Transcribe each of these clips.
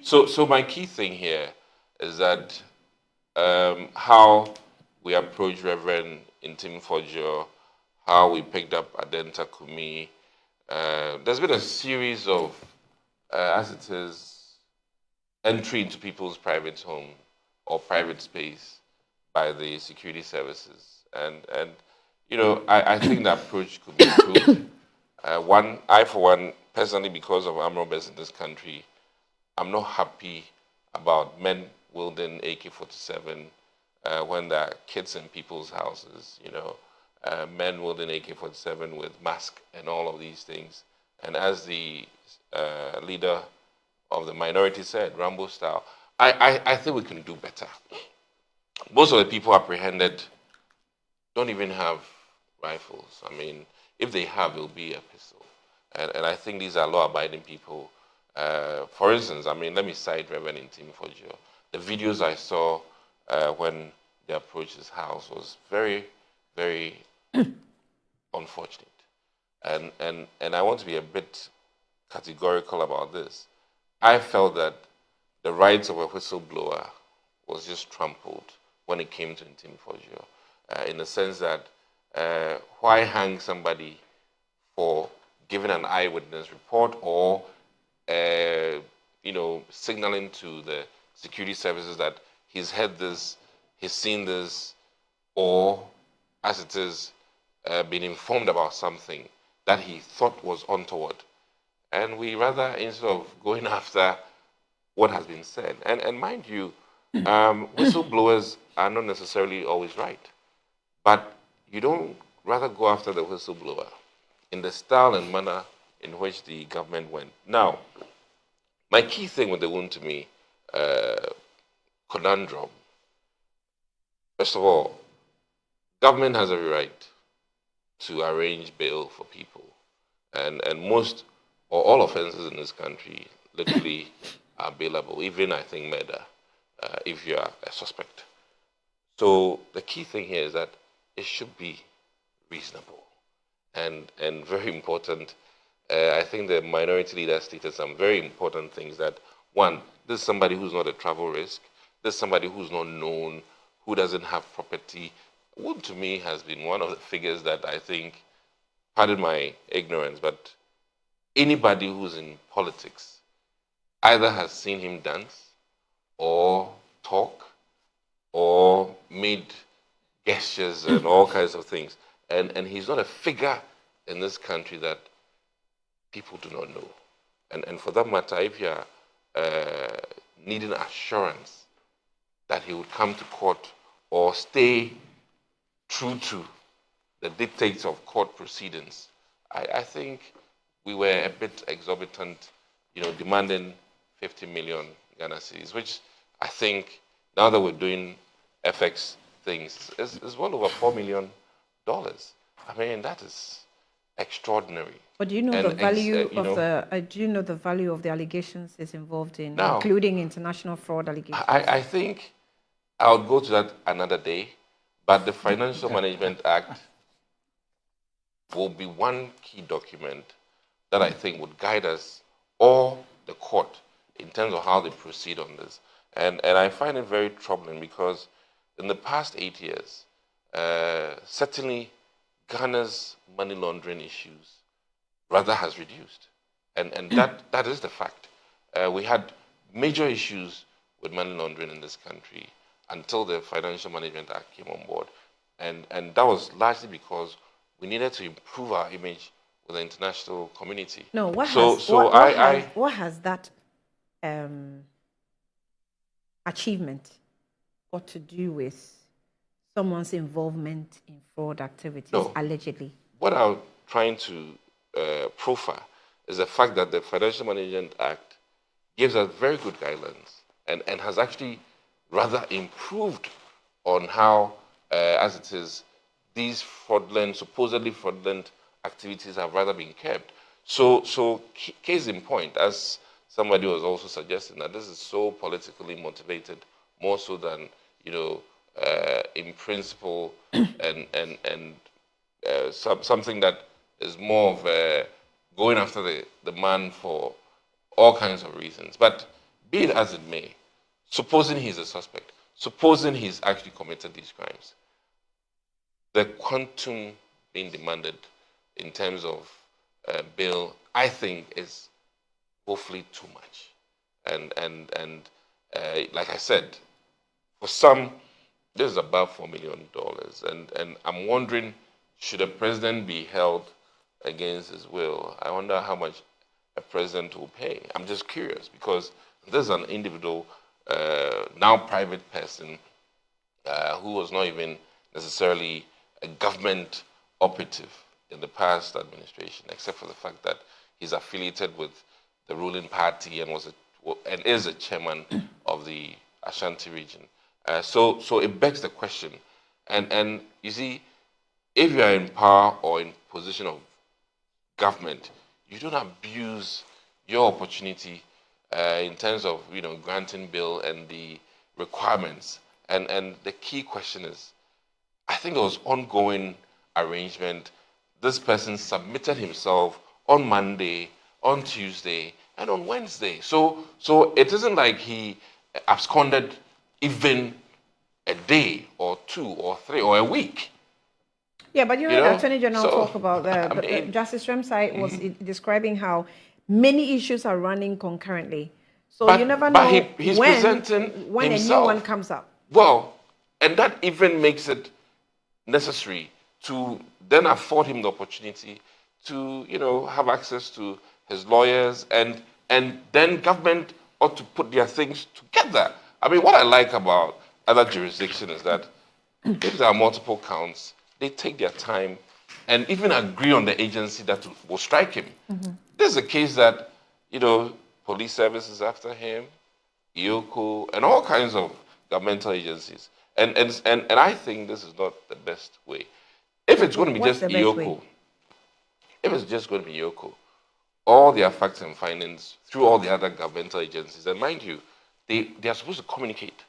So my key thing here is that how we approach Reverend Intim Fojo, how we picked up Adenta Kumi. There's been a series of, as it is, entry into people's private home or private space by the security services. And I think the approach could be improved. I, for one, personally, because of armed robbers in this country, I'm not happy about men wielding AK-47 when there are kids in people's houses, men wielding AK-47 with mask and all of these things. And as the leader of the minority said, Rambo style, I think we can do better. Most of the people apprehended don't even have rifles. I mean, if they have, it'll be a pistol. And I think these are law-abiding people. For instance, I mean, let me cite Reverend Intim Fojo. The videos I saw when they approached his house was very, very unfortunate. And I want to be a bit categorical about this. I felt that the rights of a whistleblower was just trampled when it came to Intim Fojo, in the sense that why hang somebody for giving an eyewitness report or signaling to the security services that he's heard this, he's seen this, or as it is, been informed about something that he thought was untoward. And we rather, instead of going after what has been said, and mind you, whistleblowers are not necessarily always right, but you don't rather go after the whistleblower in the style and manner in which the government went. Now, my key thing with the Wontumi conundrum, first of all, government has every right to arrange bail for people. And most or all offenses in this country literally are bailable, even I think murder, if you are a suspect. So the key thing here is that it should be reasonable and very important. I think the minority leader stated some very important things that, one, this is somebody who's not a travel risk. This is somebody who's not known, who doesn't have property. Wontumi has been one of the figures that I think, pardon my ignorance, but anybody who's in politics either has seen him dance or talk or made gestures and all kinds of things. And he's not a figure in this country that people do not know. And for that matter, if you're needing assurance that he would come to court or stay true to the dictates of court proceedings, I think we were a bit exorbitant, demanding 50 million Ghana cedis, which I think now that we're doing FX things is well over $4 million. I mean, that is extraordinary. But do you know the value of the? Do you know the value of the allegations is involved in, now, including international fraud allegations? I think I'll go to that another day. But the Financial Management Act will be one key document that I think would guide us or the court in terms of how they proceed on this. And I find it very troubling because in the past 8 years, certainly Ghana's money laundering issues rather has reduced. And that is the fact. We had major issues with money laundering in this country until the Financial Management Act came on board. And that was largely because we needed to improve our image with the international community. No, what has that achievement got to do with someone's involvement in fraud activities, allegedly? What I'm trying to profile is the fact that the Financial Management Act gives us very good guidelines and has actually rather improved on how, as it is, these supposedly fraudulent activities have rather been kept. So case in point, as somebody was also suggesting, that this is so politically motivated, more so than, in principle, and something that is more of going after the man for all kinds of reasons. But be it as it may, supposing he's a suspect, supposing he's actually committed these crimes, the quantum being demanded in terms of bail, I think, is woefully too much. And like I said, for some, this is above $4 million. And I'm wondering, should a president be held against his will? I wonder how much a president will pay. I'm just curious because this is an individual, now private person, who was not even necessarily a government operative in the past administration, except for the fact that he's affiliated with the ruling party and is a chairman of the Ashanti region. So it begs the question, and you see, if you are in power or in position of government, you don't abuse your opportunity in terms of granting bail and the requirements. And the key question is, I think there was ongoing arrangement. This person submitted himself on Monday, on Tuesday, and on Wednesday. So it isn't like he absconded even a day or 2 or 3 or a week. Yeah, but you heard the Attorney General talk about Justice Remsai was describing how many issues are running concurrently. So you never know he's when presenting a himself. new one comes up. Well, and that even makes it necessary to then afford him the opportunity to, have access to his lawyers, and then government ought to put their things together. I mean, what I like about other jurisdictions is that if there are multiple counts, they take their time and even agree on the agency that will strike him. Mm-hmm. This is a case that, police services after him, IOCO, and all kinds of governmental agencies. And I think this is not the best way. If it's going to be just IOCO, if it's just going to be IOCO, all their facts and findings through all the other governmental agencies, and mind you, they are supposed to communicate.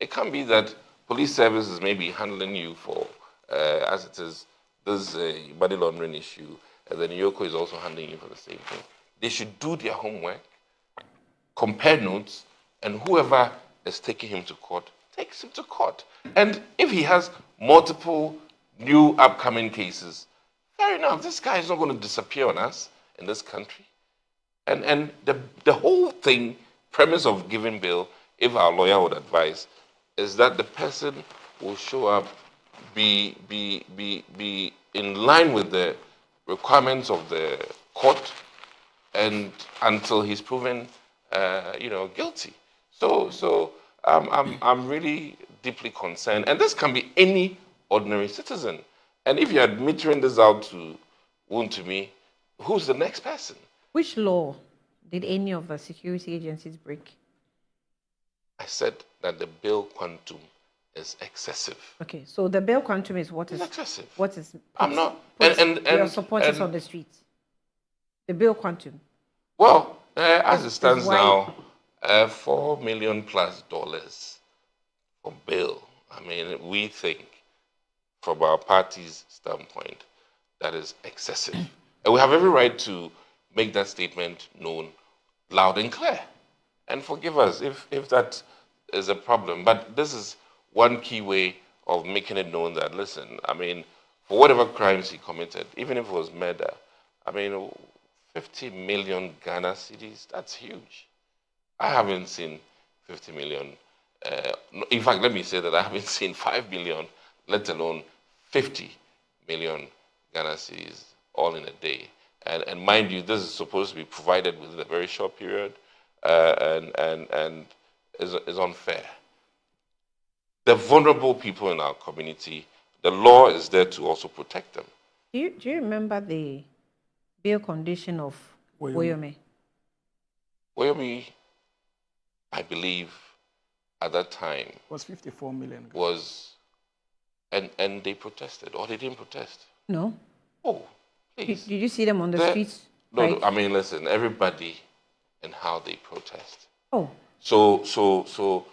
It can't be that police services may be handling you for, as it is, this money laundering issue, and then IOCO is also handling you for the same thing. They should do their homework, compare notes, and whoever is taking him to court takes him to court. And if he has multiple new upcoming cases, fair enough, this guy is not going to disappear on us in this country. And the whole premise of giving bail, if our lawyer would advise, is that the person will show up, be in line with the requirements of the court, and until he's proven, guilty. So I'm really deeply concerned, and this can be any ordinary citizen. And if you're metering this out to Wontumi, who's the next person? Which law did any of the security agencies break? I said that the bail quantum is excessive. Okay, so the bail quantum is what is excessive. What is? I'm not. And your supporters on the streets. The bail quantum. Well, as it stands now, $4 million plus for bail. I mean, we think, from our party's standpoint, that is excessive. And we have every right to make that statement known loud and clear. And forgive us if that is a problem. But this is one key way of making it known that, listen, I mean, for whatever crimes he committed, even if it was murder, I mean, 50 million Ghana cedis, that's huge. I haven't seen 50 million. In fact, let me say that I haven't seen 5 million, let alone 50 million Ghana cedis all in a day. And mind you, this is supposed to be provided within a very short period, and is unfair. The vulnerable people in our community, the law is there to also protect them. Do you remember the bail condition of Wontumi? Wontumi, I believe, at that time was 54 million. And they protested, or they didn't protest? No. Oh, please. Did you see them on the streets? No, I mean, listen, everybody and how they protest. Oh. So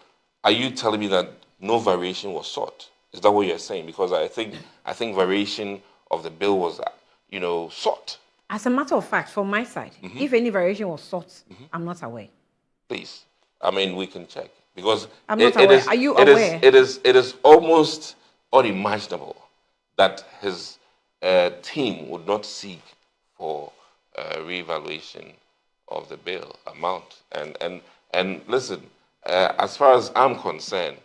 are you telling me that no variation was sought? Is that what you're saying? Because I think variation of the bill was, sought. As a matter of fact, from my side, if any variation was sought, I'm not aware. Please. I mean, we can check because I'm not aware. Are you aware? It is almost unimaginable that his team would not seek for reevaluation of the bail amount. And listen, as far as I'm concerned,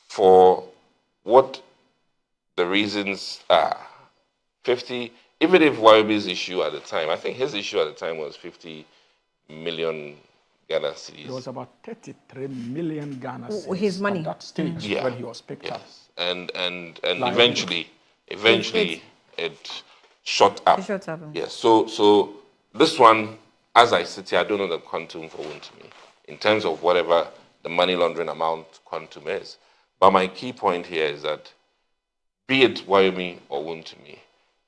for what the reasons are, 50, even if Waibi's issue at the time, I think his issue at the time was 50 million Ghana cedis. It was about 33 million Ghana cedis his money at that stage when he was picked up. And eventually it shot up. It shot up. Yes. So this one, as I sit here, I don't know the quantum for Wontumi in terms of whatever the money laundering amount quantum is. But my key point here is that, be it Wyoming or Wontumi,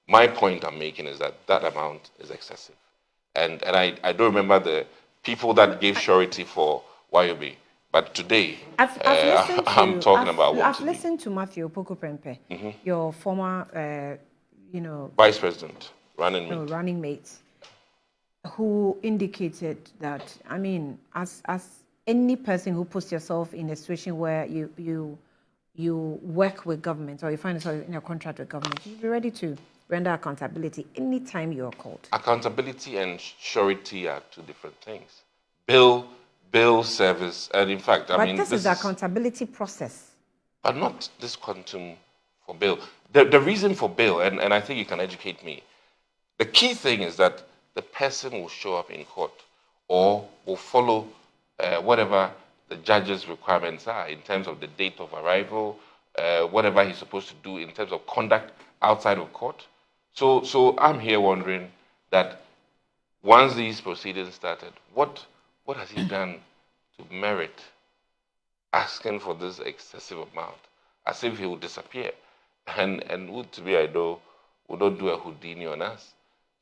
my point I'm making is that that amount is excessive. And I don't remember the people that gave surety for Wyoming. But today, I'm talking about Wontumi. I've listened to Matthew Opoku Prempeh, your former, Vice President, running mate, who indicated that, I mean, as any person who puts yourself in a situation where you work with government or you find yourself in a contract with government, you'll be ready to render accountability anytime you are called. Accountability and surety are two different things. Bill service, and in fact, this is accountability process. But not this quantum for bail. The reason for bail, and I think you can educate me, the key thing is that the person will show up in court or will follow whatever the judge's requirements are in terms of the date of arrival, whatever he's supposed to do in terms of conduct outside of court. So I'm here wondering that once these proceedings started, what has he done to merit asking for this excessive amount, as if he would disappear? And Wontumi, I know, will not do a Houdini on us.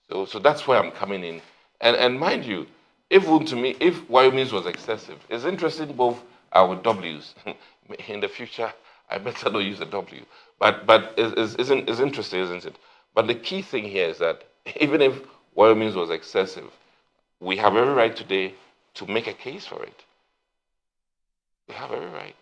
So that's where I'm coming in. And mind you, if Wyomin's was excessive, it's interesting both our W's. In the future, I better not use a W. But it's interesting, isn't it? But the key thing here is that even if Wyomin's was excessive, we have every right today to make a case for it. We have every right.